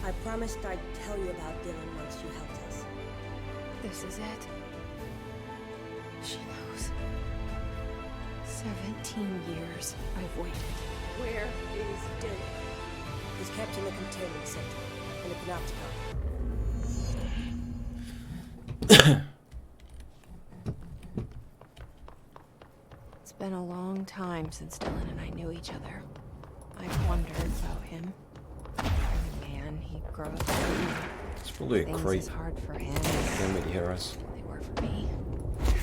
I promised I'd tell you about Dylan once you helped us. This is it. She knows. 17 years I've waited. Where is Dylan? He's kept in the containment center, in the Panopticon. It's been a long time since Dylan and I knew each other. I've wondered about him. Man, he grows up. It's probably a Things creep. is hard for him. Don't really hear us. They were for me.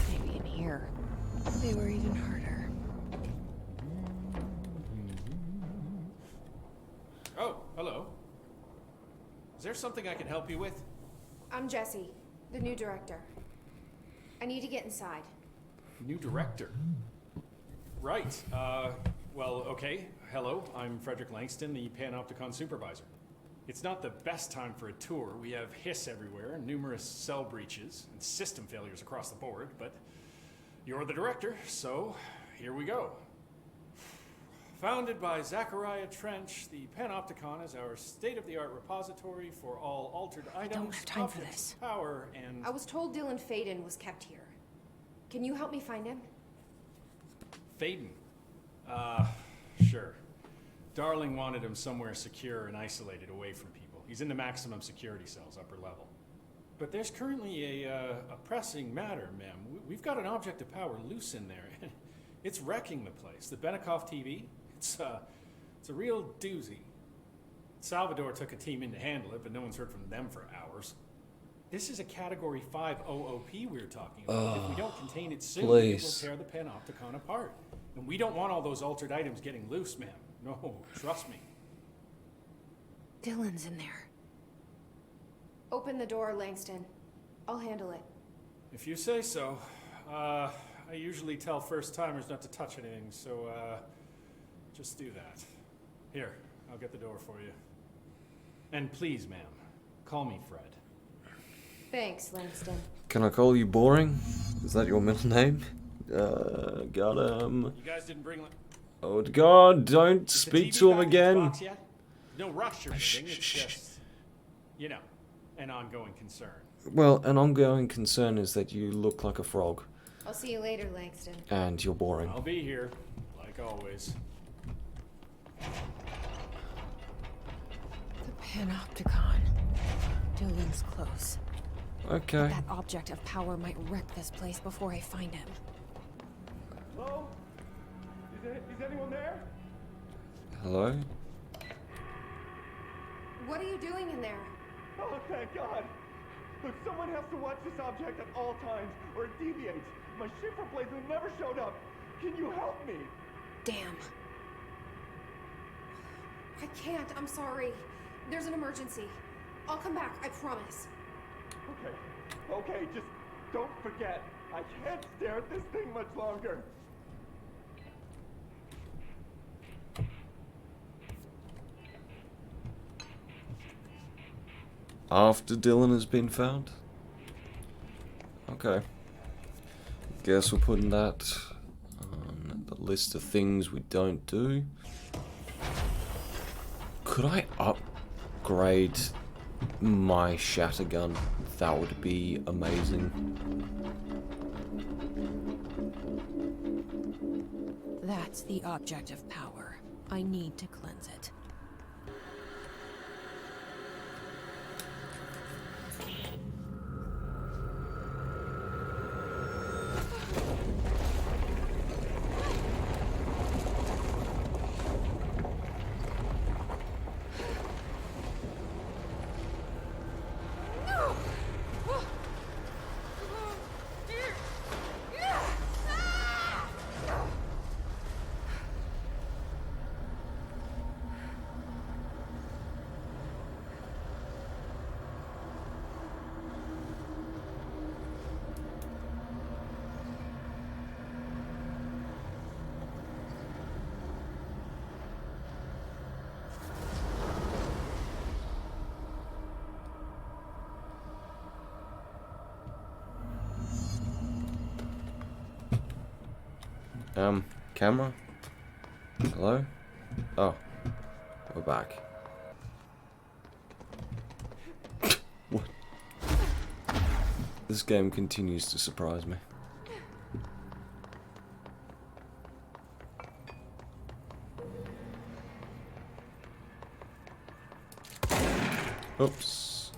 Maybe in here, they were even harder. Oh, hello. Is there something I can help you with? I'm Jessie, the new director. I need to get inside. New director. Right. Well, okay. Hello, I'm Frederick Langston, the Panopticon supervisor. It's not the best time for a tour. We have hiss everywhere, numerous cell breaches, and system failures across the board, but you're the director, so here we go. Founded by Zachariah Trench, the Panopticon is our state-of-the-art repository for all altered items, don't have time for objects this. of power, and... I was told Dylan Faden was kept here. Can you help me find him? Faden? Sure. Darling wanted him somewhere secure and isolated away from people. He's in the maximum security cells, upper level. But there's currently a pressing matter, ma'am. We've got an object of power loose in there. It's wrecking the place. The Benikoff TV, it's a real doozy. Salvador took a team in to handle it, but no one's heard from them for hours. This is a Category 5 OOP we're talking about. If we don't contain it soon, please. it will tear the Panopticon apart. And we don't want all those altered items getting loose, ma'am. No, trust me. Dylan's in there. Open the door, Langston. I'll handle it. If you say so. I usually tell first-timers not to touch anything, so, just do that. Here, I'll get the door for you. And please, ma'am, call me Fred. Thanks, Langston. Can I call you boring? Is that your middle name? Got him. You guys didn't bring... Oh God, don't Is the speak TV to him back in its again. box yet? No rush or anything, it's Shh. just, you know, an ongoing concern. Well, an ongoing concern is that you look like a frog. I'll see you later, Langston. And you're boring. I'll be here, like always. The Panopticon. Dylan's close. Okay. That object of power might wreck this place before I find him. Hello? Is anyone there? Hello? What are you doing in there? Oh, thank God. Look, someone has to watch this object at all times, or it deviates. My shift replacement never showed up. Can you help me? Damn. I can't, I'm sorry. There's an emergency. I'll come back, I promise. Okay, just don't forget. I can't stare at this thing much longer. After Dylan has been found? Okay. Guess we're putting that on the list of things we don't do. Could I upgrade my shatter gun? That would be amazing. That's the object of power. I need to cleanse it. Camera? Hello? Oh, we're back. This game continues to surprise me. Oops.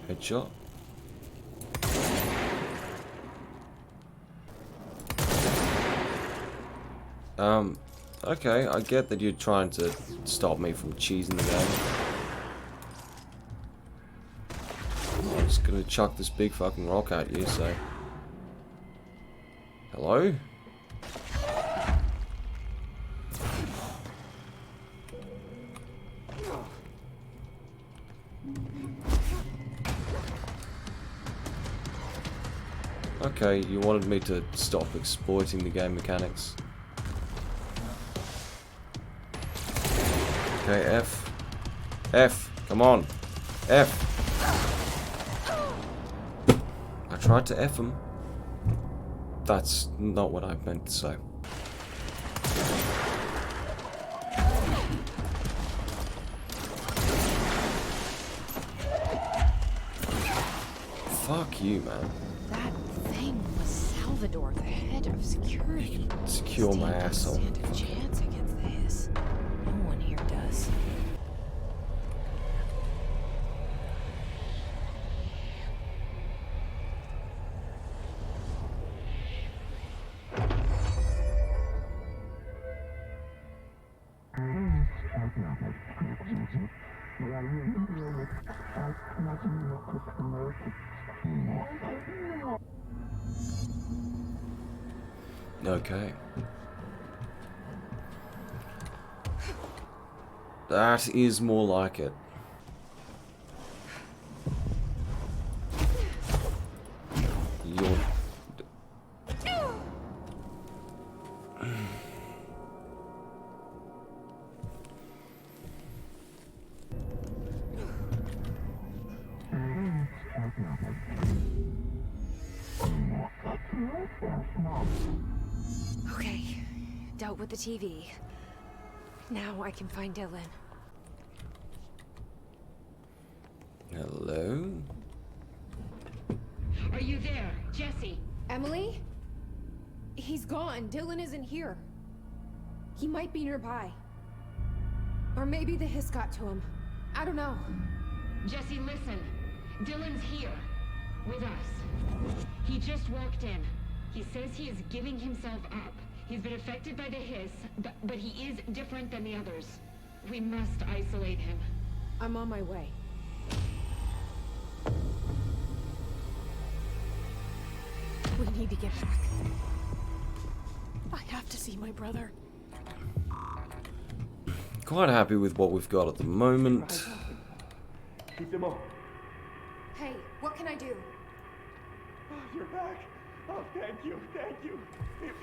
Headshot. Okay, I get that you're trying to stop me from cheesing the game. I'm just gonna chuck this big fucking rock at you, so... Hello? Okay, you wanted me to stop exploiting the game mechanics. Okay, F. F, come on. F. I tried to F him. That's not what I meant to say. Fuck you, man. That thing was Salvador, the head of security. Secure my asshole. Stand a chance against this. No one here does. Okay. That is more like it. You're... Okay, dealt with the TV. Now I can find Dylan. Hello? Are you there, Jesse? Emily? He's gone. Dylan isn't here. He might be nearby. Or maybe the hiss got to him. I don't know. Jesse, listen. Dylan's here. With us. He just walked in. He says he is giving himself up. He's been affected by the hiss, but he is different than the others. We must isolate him. I'm on my way. We need to get back. I have to see my brother. Quite happy with what we've got at the moment. Hey, what can I do? Oh, you're back. Oh, thank you, thank you.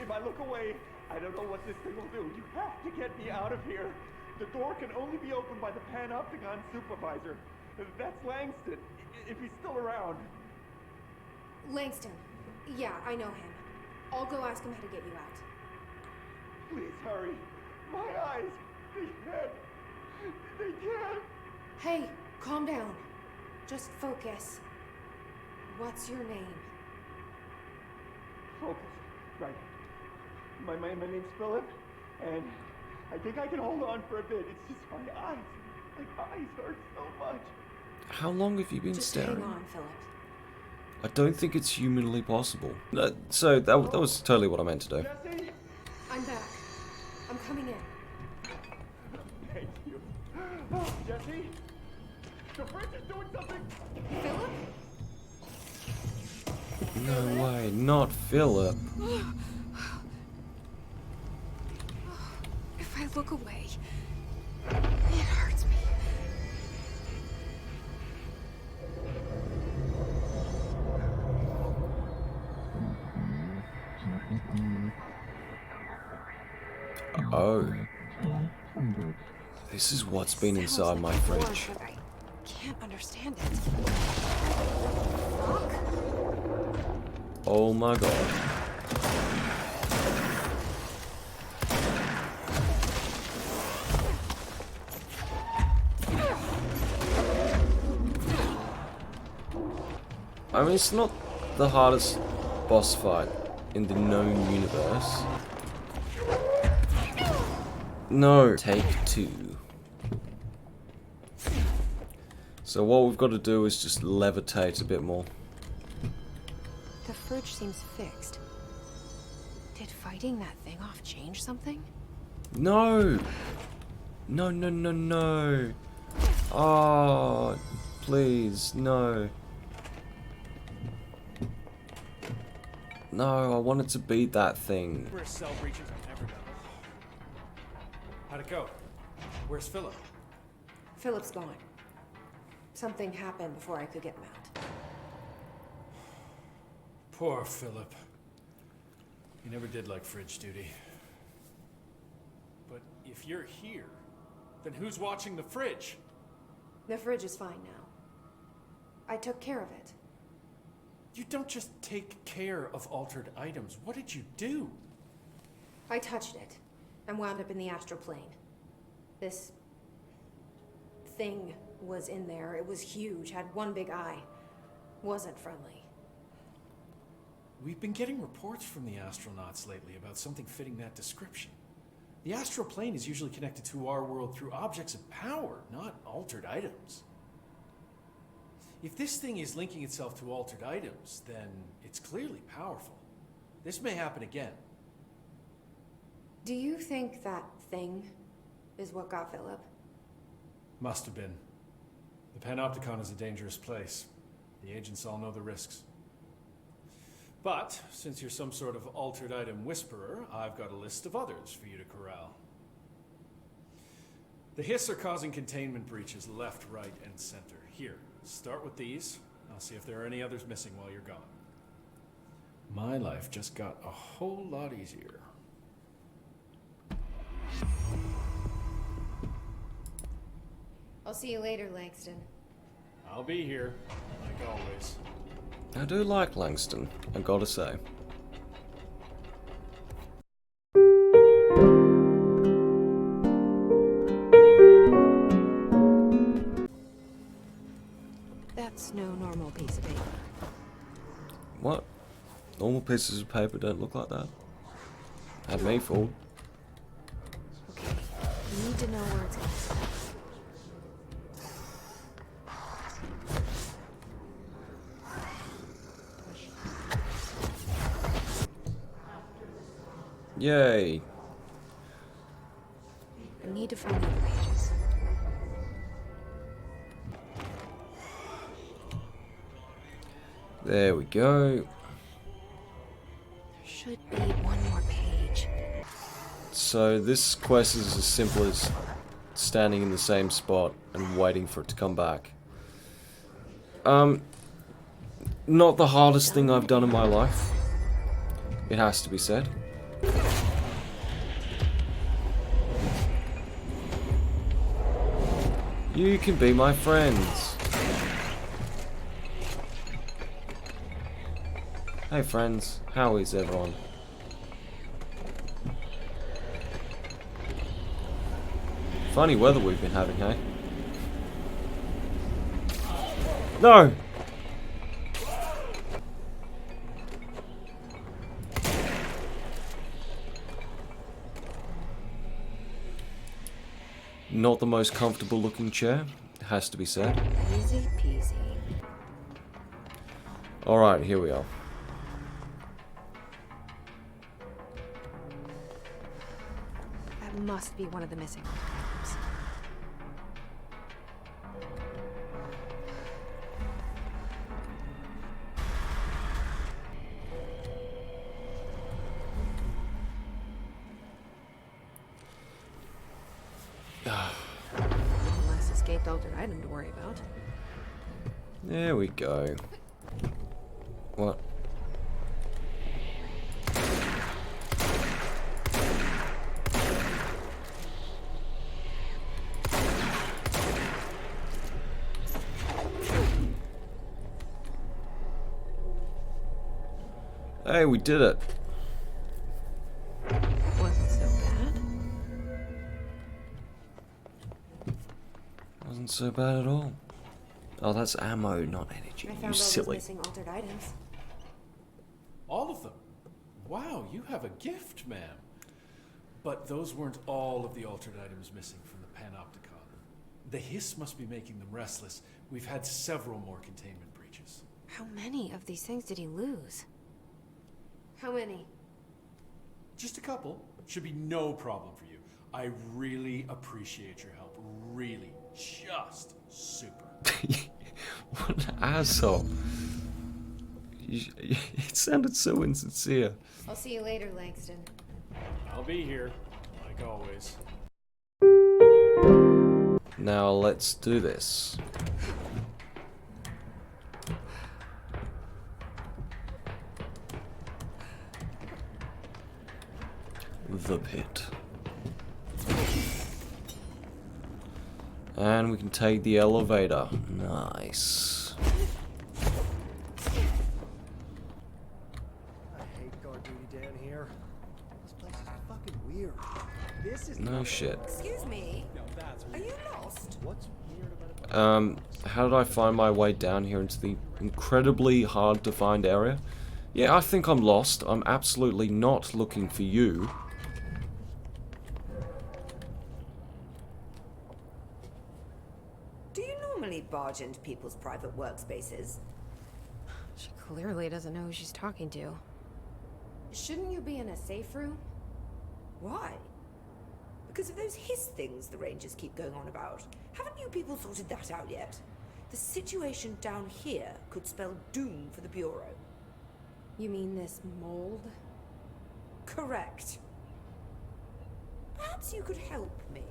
If I look away, I don't know what this thing will do. You have to get me out of here. The door can only be opened by the Panopticon supervisor. That's Langston, if he's still around. Langston. Yeah, I know him. I'll go ask him how to get you out. Please hurry. My eyes, they can't. Hey, calm down. Just focus. What's your name? Focus. Right. My name's Philip, and I think I can hold on for a bit. It's just my eyes. My eyes hurt so much. How long have you been Just staring? hang on, Philip. I don't think it's humanly possible. So that was totally what I meant to do. Jesse? I'm back. I'm coming in. Thank you. Oh, Jesse? The fridge is doing something! Philip? No way, not Philip. If I look away, it hurts me. Oh. This is what's been inside my fridge. But I can't understand it. Oh my god. I mean, it's not the hardest boss fight in the known universe. No. Take 2. So what we've got to do is just levitate a bit more. The fridge seems fixed. Did fighting that thing off change something? No! No, no, no, no. Oh, please, no. No, I wanted to beat that thing. We're cell breaches I've never done. How'd it go? Where's Philip? Philip's gone. Something happened before I could get him out. Poor Philip. He never did like fridge duty. But if you're here, then who's watching the fridge? The fridge is fine now. I took care of it. You don't just take care of altered items. What did you do? I touched it and wound up in the astral plane. This thing was in there. It was huge, had one big eye. Wasn't friendly. We've been getting reports from the astronauts lately about something fitting that description. The astral plane is usually connected to our world through objects of power, not altered items. If this thing is linking itself to altered items, then it's clearly powerful. This may happen again. Do you think that thing is what got Philip? Must have been. The Panopticon is a dangerous place. The agents all know the risks. But, since you're some sort of altered item whisperer, I've got a list of others for you to corral. The Hiss are causing containment breaches left, right, and center. Here, start with these. I'll see if there are any others missing while you're gone. My life just got a whole lot easier. I'll see you later, Langston. I'll be here, like always. I do like Langston, I gotta say. That's no normal piece of paper. What? Normal pieces of paper don't look like that? Had me fooled. Okay, you need to know where it's going. Yay. I need to find the other pages. There we go. There should be one more page. So this quest is as simple as standing in the same spot and waiting for it to come back. Not the hardest thing I've done in my life. It has to be said. You can be my friends. Hey friends, how is everyone? Funny weather we've been having, hey? No! Not the most comfortable looking chair, it has to be said. Easy peasy. Alright, here we are. That must be one of the missing items. Less escaped altered item to worry about. There we go. What? Hey, we did it. Wasn't so bad. Wasn't so bad at all. Oh, that's ammo, not energy. I You found all those silly. missing altered items. All of them? Wow, you have a gift, ma'am. But those weren't all of the altered items missing from the Panopticon. The hiss must be making them restless. We've had several more containment breaches. How many of these things did he lose? How many? Just a couple. Should be no problem for you. I really appreciate your help. Really. Just super. What an asshole. It sounded so insincere. I'll see you later, Langston. I'll be here, like always. Now let's do this. The pit. And we can take the elevator. Nice. I hate guard duty down here. This place is fucking weird. This is No shit. Excuse me. No, that's Are you lost? what's weird about it. How did I find my way down here into the incredibly hard to find area? Yeah, I think I'm lost. I'm absolutely not looking for you. Do you normally barge into people's private workspaces? She clearly doesn't know who she's talking to. Shouldn't you be in a safe room? Why? Because of those hiss things the Rangers keep going on about. Haven't you people sorted that out yet? The situation down here could spell doom for the Bureau. You mean this mold? Correct. Perhaps you could help me.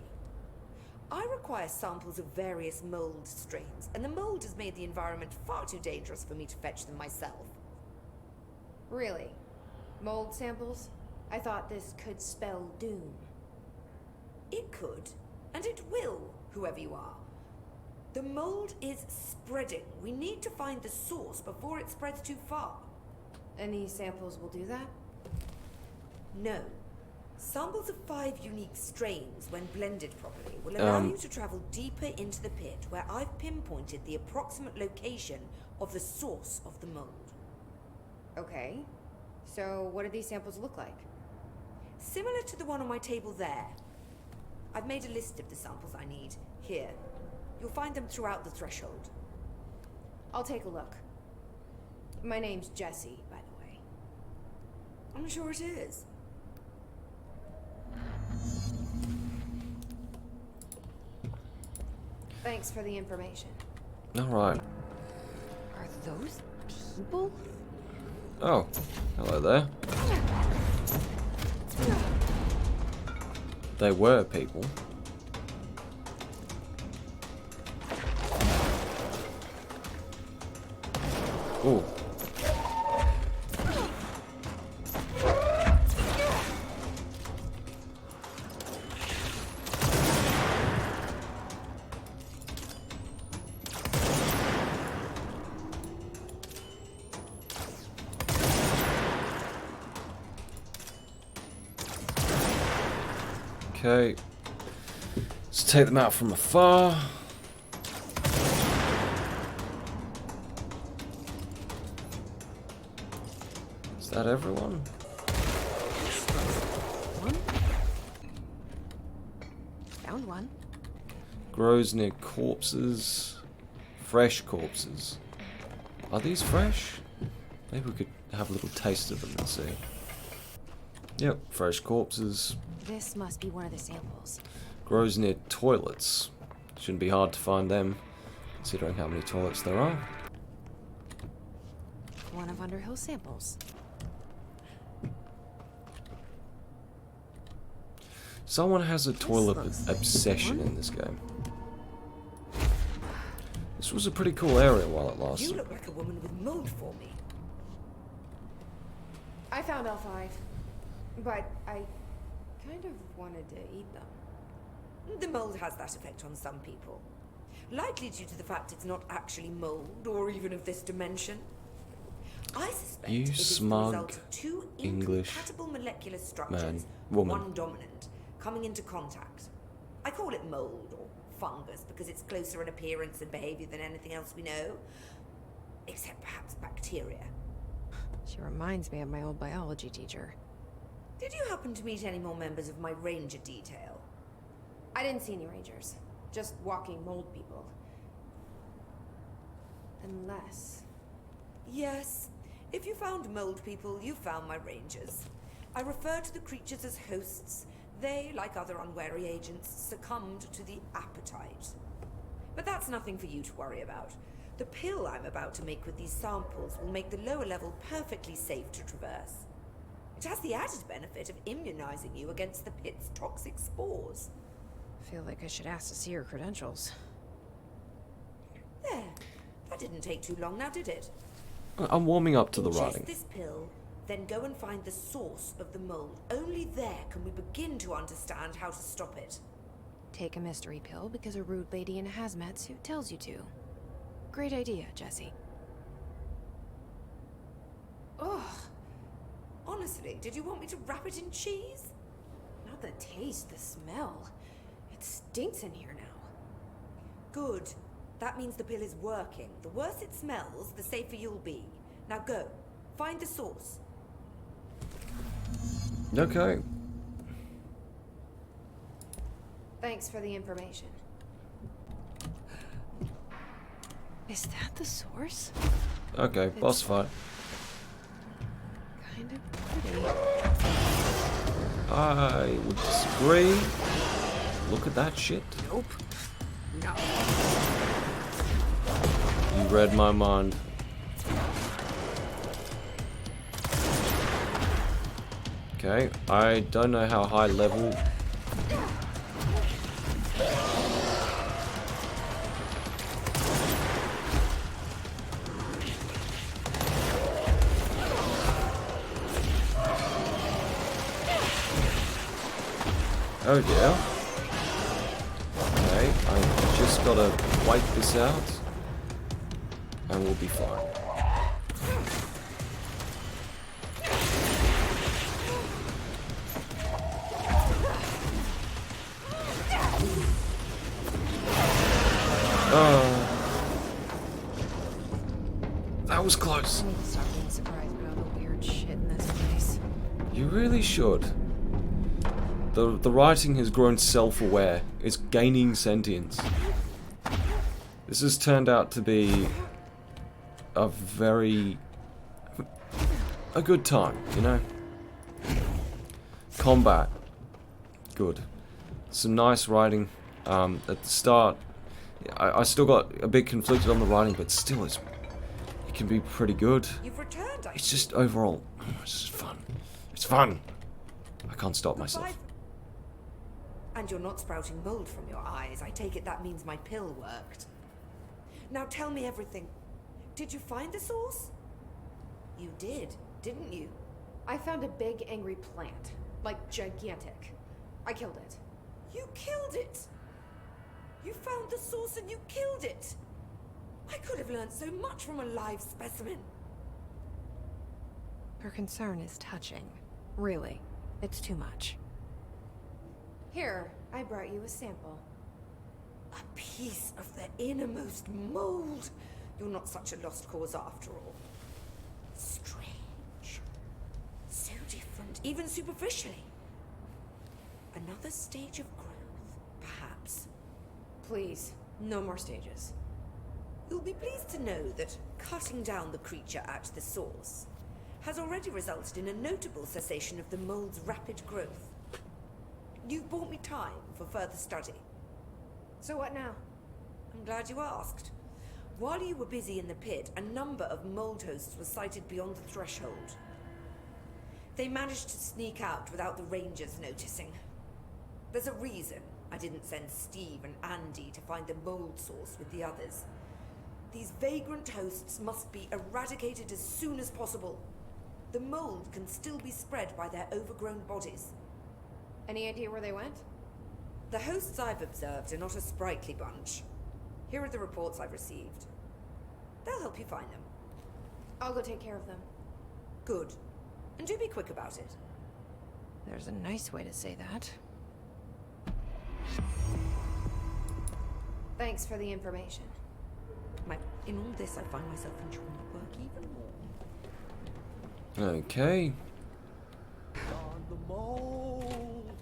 I require samples of various mold strains, and the mold has made the environment far too dangerous for me to fetch them myself. Really? Mold samples? I thought this could spell doom. It could, and it will, whoever you are. The mold is spreading. We need to find the source before it spreads too far. And these samples will do that? No. Samples of 5 unique strains, when blended properly, will allow you to travel deeper into the pit, where I've pinpointed the approximate location of the source of the mold. Okay. So what do these samples look like? Similar to the one on my table there. I've made a list of the samples I need. Here. You'll find them throughout the threshold. I'll take a look. My name's Jessie, by the way. I'm sure it is. Thanks for the information. Alright. Are those people? Oh, hello there. They were people. Ooh. Okay. Let's take them out from afar. Is that everyone? One? Found one. Grows near corpses. Fresh corpses. Are these fresh? Maybe we could have a little taste of them and see. Yep, fresh corpses. This must be one of the samples. Grows near toilets. Shouldn't be hard to find them, considering how many toilets there are. One of Underhill's samples. Someone has a toilet looks like obsession one. in this game. This was a pretty cool area while it You lasted. look like a woman with mold for me. I found all 5. But I kind of wanted to eat them. The mold has that effect on some people. Likely due to the fact it's not actually mold, or even of this dimension. I suspect You it is the smug result of 2 English incompatible molecular structures, man, woman. one dominant, coming into contact. I call it mold, or fungus because it's closer in appearance and behavior than anything else we know. Except perhaps bacteria. She reminds me of my old biology teacher. Did you happen to meet any more members of my ranger detail? I didn't see any rangers. Just walking mold people. Unless... Yes. If you found mold people, you found my rangers. I refer to the creatures as hosts. They, like other unwary agents, succumbed to the appetite. But that's nothing for you to worry about. The pill I'm about to make with these samples will make the lower level perfectly safe to traverse. It has the added benefit of immunizing you against the pit's toxic spores. I feel like I should ask to see her credentials. There. That didn't take too long now, did it? I'm warming up to the Ingest writing. this pill, then go and find the source of the mold. Only there can we begin to understand how to stop it. Take a mystery pill because a rude lady in a hazmat suit tells you to. Great idea, Jesse. Ugh. Honestly, did you want me to wrap it in cheese? not the taste, the smell. It stinks in here now. Good. That means the pill is working. The worse it smells, the safer you'll be. Now go. Find the source. Okay. Thanks for the information. Is that the source? Okay, boss fight. Kind of pretty. I would disagree. Look at that shit. Nope. No. You read my mind. Okay, I don't know how high level. Oh dear. Okay, I just gotta wipe this out and we'll be fine. That was close. I need to stop being surprised by all the weird shit in this place. You really should. The writing has grown self-aware. It's gaining sentience. This has turned out to be a good time, you know? Combat. Good. Some nice writing. At the start, I still got a bit conflicted on the writing, but still it can be pretty good. You've returned, I It's just overall, it's just fun. It's fun. I can't stop myself. Goodbye. And you're not sprouting mold from your eyes. I take it that means my pill worked. Now tell me everything. Did you find the source? You did, didn't you? I found a big angry plant. Like gigantic. I killed it. You killed it! You found the source and you killed it! I could have learned so much from a live specimen. Her concern is touching. Really. It's too much. Here, I brought you a sample. A piece of the innermost mold. You're not such a lost cause after all. Strange. So different, even superficially. Another stage of growth, perhaps. Please, no more stages. You'll be pleased to know that cutting down the creature at the source has already resulted in a notable cessation of the mold's rapid growth. You've bought me time for further study. So what now? I'm glad you asked. While you were busy in the pit, a number of mold hosts were sighted beyond the threshold. They managed to sneak out without the Rangers noticing. There's a reason I didn't send Steve and Andy to find the mold source with the others. These vagrant hosts must be eradicated as soon as possible. The mold can still be spread by their overgrown bodies. Any idea where they went? The hosts I've observed are not a sprightly bunch. Here are the reports I've received. They'll help you find them. I'll go take care of them. Good. And do be quick about it. There's a nice way to say that. Thanks for the information. In all this, I find myself enjoying the work even more. Okay. On the mold,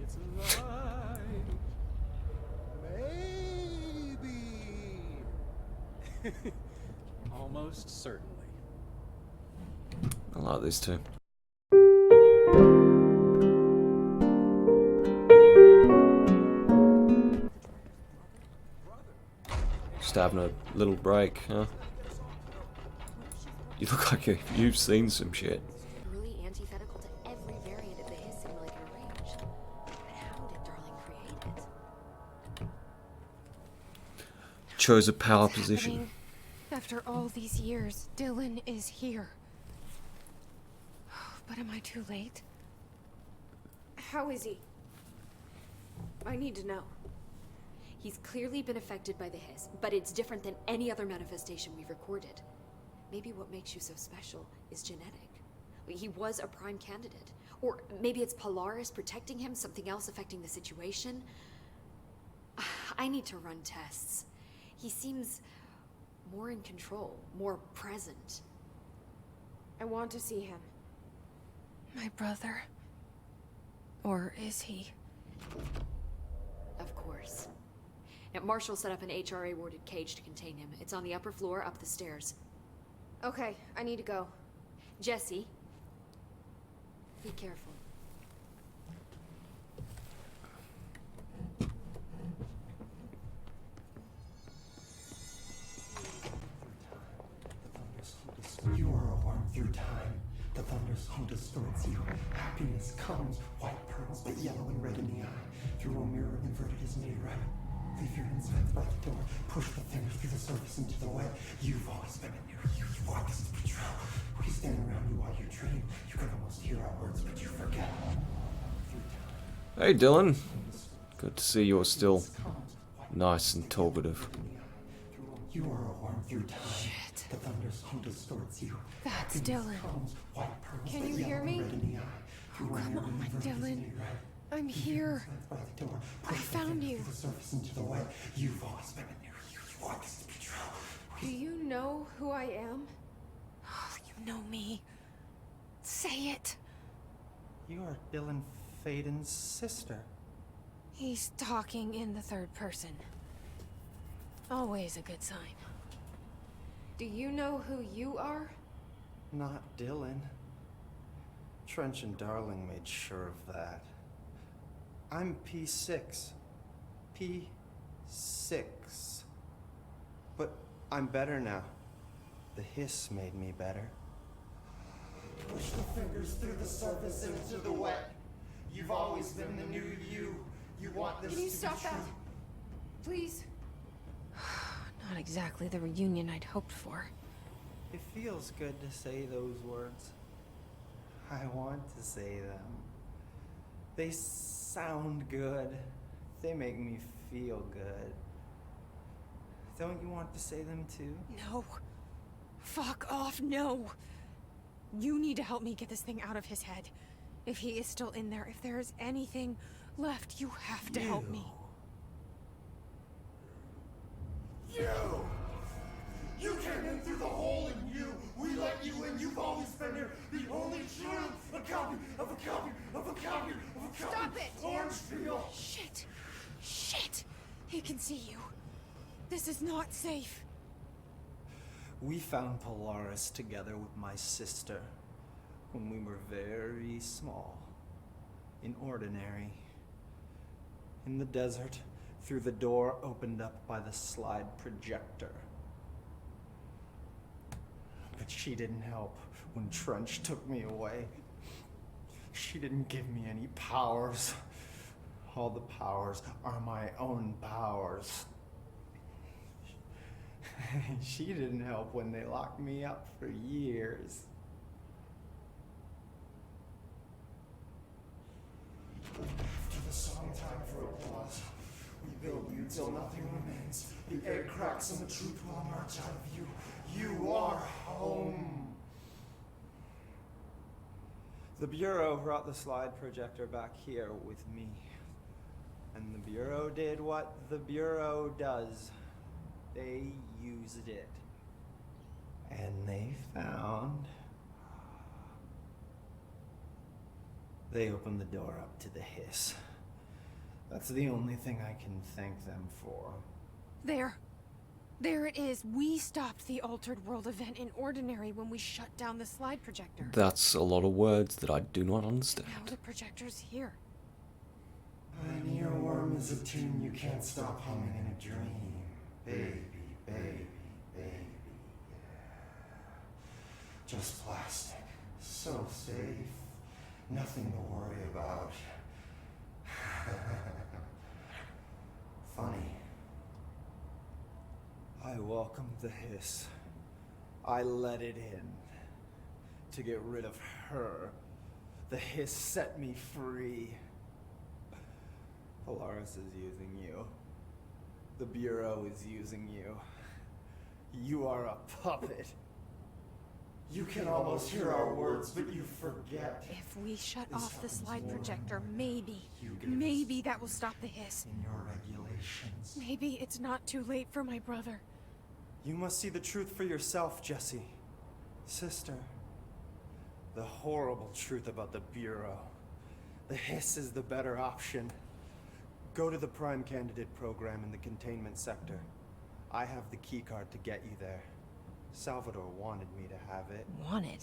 it's alive. Maybe. Almost certainly. I like these two. Just having a little break, huh? You look like you've seen some shit. Really antithetical to every variant of the Hiss simulator range. But how did Darling create it? Chose a power What's position. happening? After all these years, Dylan is here. But am I too late? How is he? I need to know. He's clearly been affected by the Hiss, but it's different than any other manifestation we've recorded. Maybe what makes you so special is genetic. He was a prime candidate. Or maybe it's Polaris protecting him, something else affecting the situation. I need to run tests. He seems more in control, more present. I want to see him. My brother? Or is he? Of course. Now, Marshall set up an HRA-warded cage to contain him. It's on the upper floor, up the stairs. Okay, I need to go. Jesse, be careful. You are a worm through time. The thunder's home distorts you. Happiness comes, white pearls, but yellow and red in the eye. Through a mirror inverted is made right. Leave your insides by the door. Push the fingers through the surface into the wet. You've always been in here. You want this to be true. We stand around you while you dream. You can almost hear our words, but you forget. Hey Dylan. Good to see you're still nice and talkative. You are a worm through time. Shit. The thunder's home distorts you. That's Dylan. Can you hear me? Oh, come on, Dylan. I'm here. I found you. You've always been in here. You want this to be true. Do you know who I am? Oh, you know me. Say it. You are Dylan Faden's sister. He's talking in the third person. Always a good sign. Do you know who you are? Not Dylan. Trench and Darling made sure of that. I'm P6. P6. But I'm better now. The Hiss made me better. Push the fingers through the surface into the wet. You've always been the new you. You want this Can you to stop be true. that? Please? Not exactly the reunion I'd hoped for. It feels good to say those words. I want to say them. They sound good. They make me feel good. Don't you want to say them too? No. Fuck off, no. You need to help me get this thing out of his head. If he is still in there, if there is anything left, you have to help me. You came in through the hole in you. We let you in. You've always been here. The only true. A copy of a copy of a copy of a copy. Stop it! Orange peel. Shit. Shit. He can see you. This is not safe. We found Polaris together with my sister when we were very small, in Ordinary, in the desert, through the door opened up by the slide projector. But she didn't help when Trench took me away. She didn't give me any powers. All the powers are my own powers. She didn't help when they locked me up for years. To the song time for applause. We build you till nothing remains. The egg cracks and the truth will emerge out of you. You are home. The Bureau brought the slide projector back here with me. And the Bureau did what the Bureau does. They used it. And they found... They opened the door up to the hiss. That's the only thing I can thank them for. There. There it is. We stopped the Altered World event in Ordinary when we shut down the slide projector. That's a lot of words that I do not Now understand. the projector's here. An earworm is a tune you can't stop humming in a dream. Baby, baby, baby, yeah. Just plastic. So safe. Nothing to worry about. Funny. I welcomed the hiss. I let it in. To get rid of her. The hiss set me free. Polaris is using you. The Bureau is using you. You are a puppet. You can almost hear our words, but you forget. If we shut This off the happens slide more projector, than maybe, you get maybe that will stop the hiss. in your regulations. Maybe it's not too late for my brother. You must see the truth for yourself, Jesse. Sister. The horrible truth about the Bureau. The hiss is the better option. Go to the Prime Candidate program in the containment sector. I have the keycard to get you there. Salvador wanted me to have it. Wanted?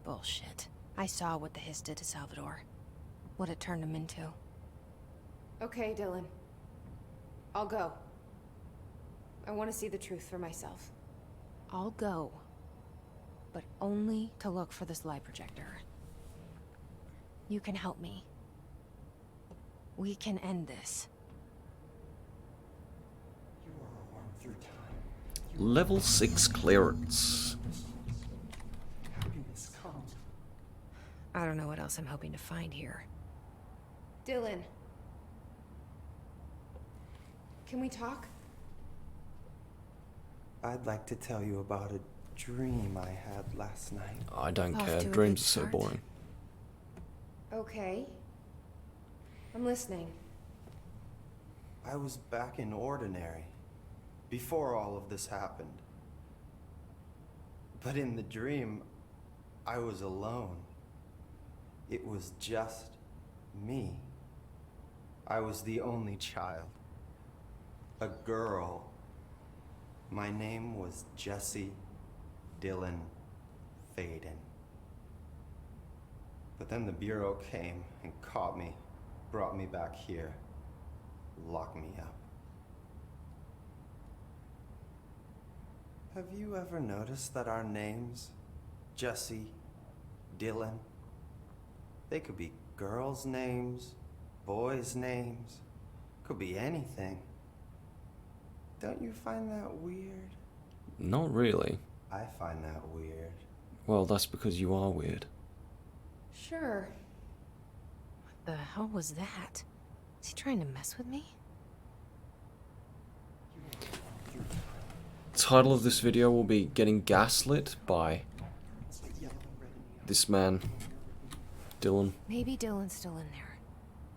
Bullshit. I saw what the hiss did to Salvador. What it turned him into. Okay, Dylan. I'll go. I want to see the truth for myself. I'll go. But only to look for the slide projector. You can help me. We can end this. You are a worm through time. Level 6 clearance. Happiness comes. I don't know what else I'm hoping to find here. Dylan. Can we talk? I'd like to tell you about a dream I had last night. I don't Off care. to a Dreams good are so start. boring. Okay. I'm listening. I was back in Ordinary, before all of this happened. But in the dream, I was alone. It was just me. I was the only child. A girl. My name was Jesse Dylan Faden. But then the Bureau came and caught me, brought me back here, locked me up. Have you ever noticed that our names, Jesse, Dylan, they could be girls' names, boys' names, could be anything. Don't you find that weird? Not really. I find that weird. Well, that's because you are weird. Sure. What the hell was that? Is he trying to mess with me? Title of this video will be Getting Gaslit by this man, Dylan. Maybe Dylan's still in there.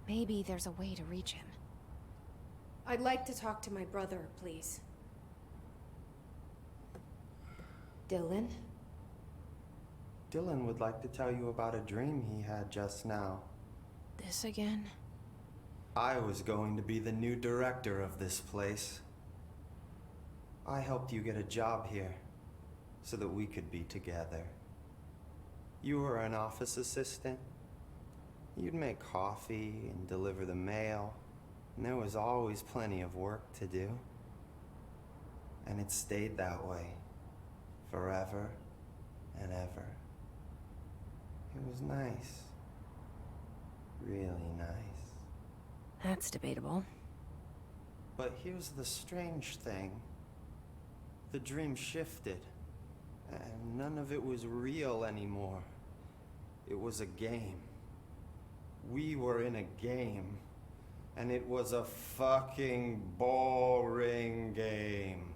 Maybe there's a way to reach him. I'd like to talk to my brother, please. Dylan? Dylan would like to tell you about a dream he had just now. This again? I was going to be the new director of this place. I helped you get a job here so that we could be together. You were an office assistant. You'd make coffee and deliver the mail, and there was always plenty of work to do. And it stayed that way, forever and ever. It was nice. Really nice. That's debatable. But here's the strange thing. The dream shifted, and none of it was real anymore. It was a game. We were in a game, and it was a fucking boring game.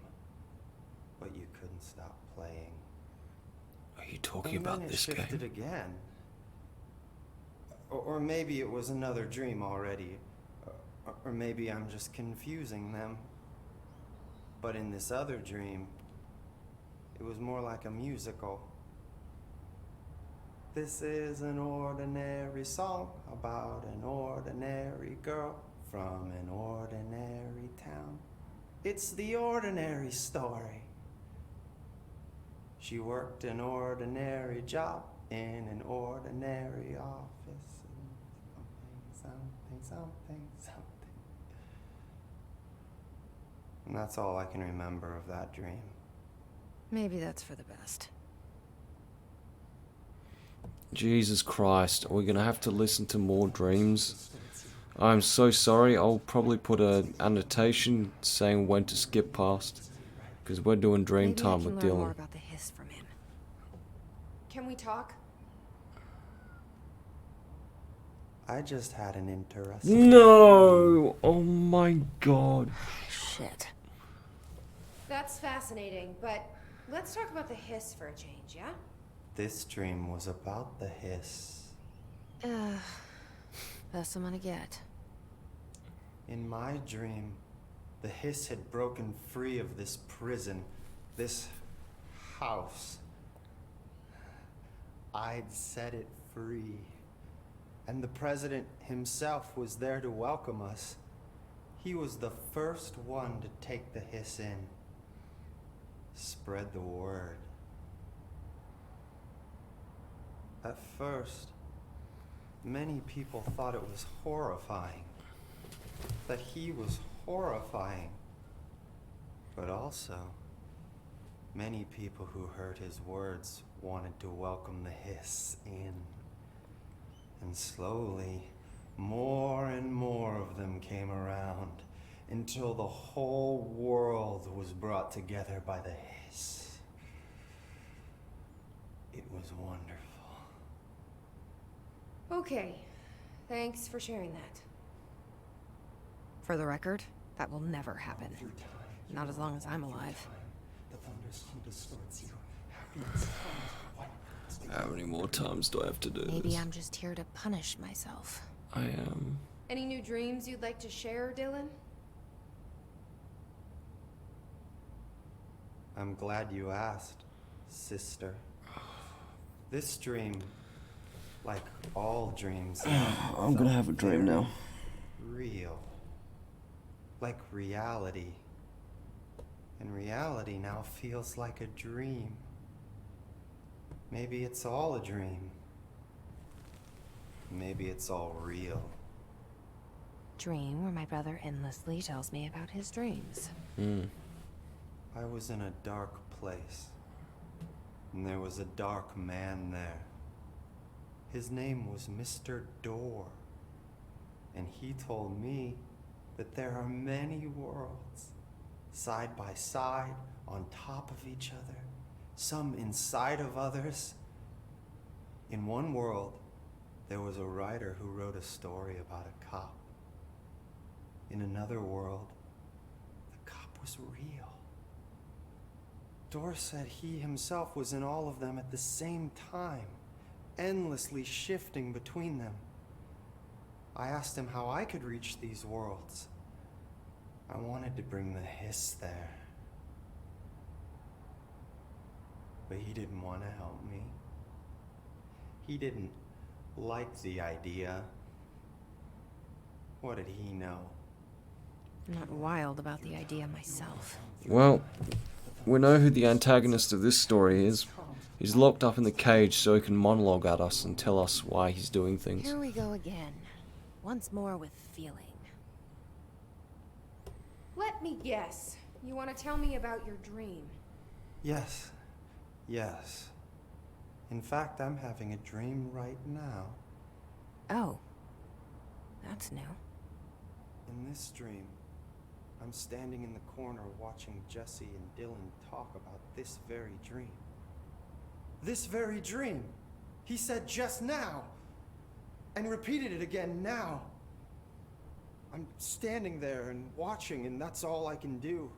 But you couldn't stop playing. Are you talking And about then this it shifted game? again. Or maybe it was another dream already. Or maybe I'm just confusing them. But in this other dream, it was more like a musical. This is an ordinary song about an ordinary girl from an ordinary town. It's the ordinary story. She worked an ordinary job in an ordinary office. Something. And that's all I can remember of that dream. Maybe that's for the best. Jesus Christ, are we gonna have to listen to more dreams? I'm so sorry, I'll probably put an annotation saying when to skip past, because we're doing dream Maybe time I can with learn more Dylan. about the hiss from him. Can we talk? I just had an interesting... No! Oh my god. Shit. That's fascinating, but let's talk about the hiss for a change, yeah? This dream was about the hiss. Best I'm gonna get. In my dream, the hiss had broken free of this prison, this house. I'd set it free. And the president himself was there to welcome us. He was the first one to take the hiss in. Spread the word. At first, many people thought it was horrifying. That he was horrifying. But also, many people who heard his words wanted to welcome the hiss in. And slowly, more and more of them came around until the whole world was brought together by the hiss. It was wonderful. Okay. Thanks for sharing that. For the record, that will never happen. Not as long as I'm alive. How many more times do I have to do Maybe this? I'm just here to punish myself. I am. Any new dreams you'd like to share, Dylan? I'm glad you asked, sister. This dream, like all dreams, I'm gonna have a dream now. real. Like reality. And reality now feels like a dream. Maybe it's all a dream. Maybe it's all real. Dream where my brother endlessly tells me about his dreams. I was in a dark place, and there was a dark man there. His name was Mr. Door, and he told me that there are many worlds, side by side, on top of each other, some inside of others. In one world, there was a writer who wrote a story about a cop. In another world, the cop was real. Door said he himself was in all of them at the same time, endlessly shifting between them. I asked him how I could reach these worlds. I wanted to bring the hiss there. But he didn't want to help me. He didn't like the idea. What did he know? I'm not wild about the idea myself. Well, we know who the antagonist of this story is. He's locked up in the cage so he can monologue at us and tell us why he's doing things. Here we go again. Once more with feeling. Let me guess. You want to tell me about your dream? Yes. Yes. In fact, I'm having a dream right now. Oh. That's new. In this dream, I'm standing in the corner watching Jesse and Dylan talk about this very dream. This very dream! He said just now! And repeated it again now! I'm standing there and watching, and that's all I can do.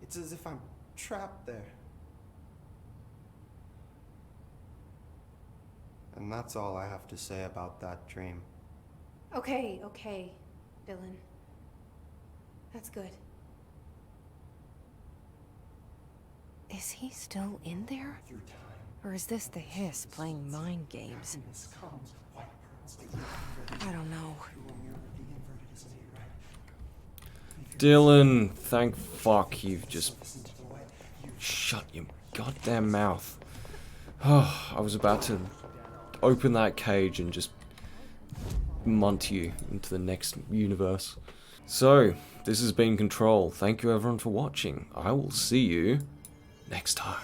It's as if I'm trapped there. And that's all I have to say about that dream. Okay. Dylan. That's good. Is he still in there? Through time, Or is this the hiss playing mind games? happiness comes with white pearls, but you're I don't know. the inverted is me, right? Dylan, thank fuck you've just Listen to the way you shut your goddamn mouth. Oh, I was about to open that cage and just munt you into the next universe. So, this has been Control. Thank you everyone for watching. I will see you next time.